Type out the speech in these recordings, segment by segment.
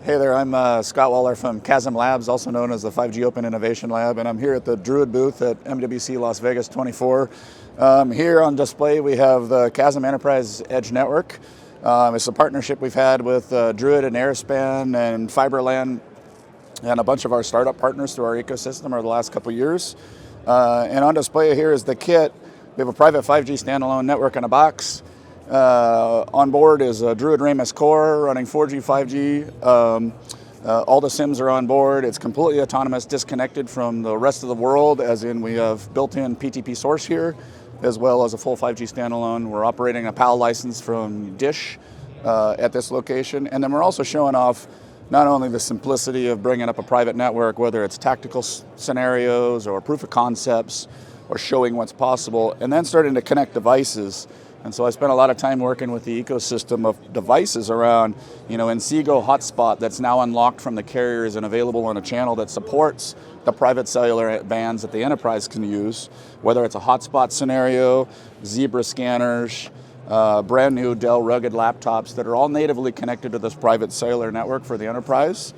Hey there, I'm Scott Waller from Khasm Labs, also known as the 5G Open Innovation Lab, and I'm here at the Druid booth at MWC Las Vegas 24. Here on display we have the Khasm Enterprise Edge Network. It's a partnership we've had with Druid and Airspan and Fiberland and a bunch of our startup partners through our ecosystem over the last couple of years. And on display here is the kit. We have a private 5G standalone network in a box. On board is a Druid Ramus core running 4G, 5G. All the SIMs are on board. It's completely autonomous, disconnected from the rest of the world, as in we have built-in PTP source here, as well as a full 5G standalone. We're operating a PAL license from Dish at this location. And then we're also showing off not only the simplicity of bringing up a private network, whether it's tactical scenarios or proof of concepts or showing what's possible, and then starting to connect devices. And so I spent a lot of time working with the ecosystem of devices around, Inseego hotspot that's now unlocked from the carriers and available on a channel that supports the private cellular bands that the enterprise can use, whether it's a hotspot scenario, Zebra scanners, brand new Dell rugged laptops that are all natively connected to this private cellular network for the enterprise.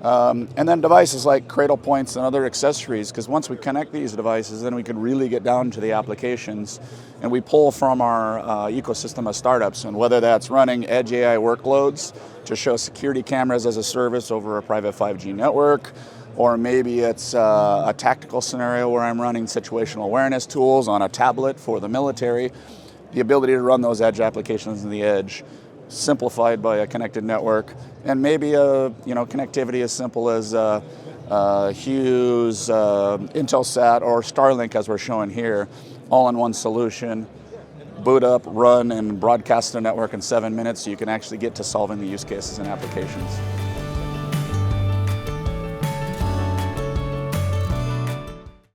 And then devices like cradle points and other accessories, because once we connect these devices, then we can really get down to the applications, and we pull from our ecosystem of startups, and whether that's running edge AI workloads to show security cameras as a service over a private 5G network, or maybe it's a tactical scenario where I'm running situational awareness tools on a tablet for the military, the ability to run those edge applications in the edge, simplified by a connected network, and maybe a connectivity as simple as Hughes, Intelsat, or Starlink, as we're showing here, all in one solution. Boot up, run, and broadcast the network in 7 minutes, so you can actually get to solving the use cases and applications.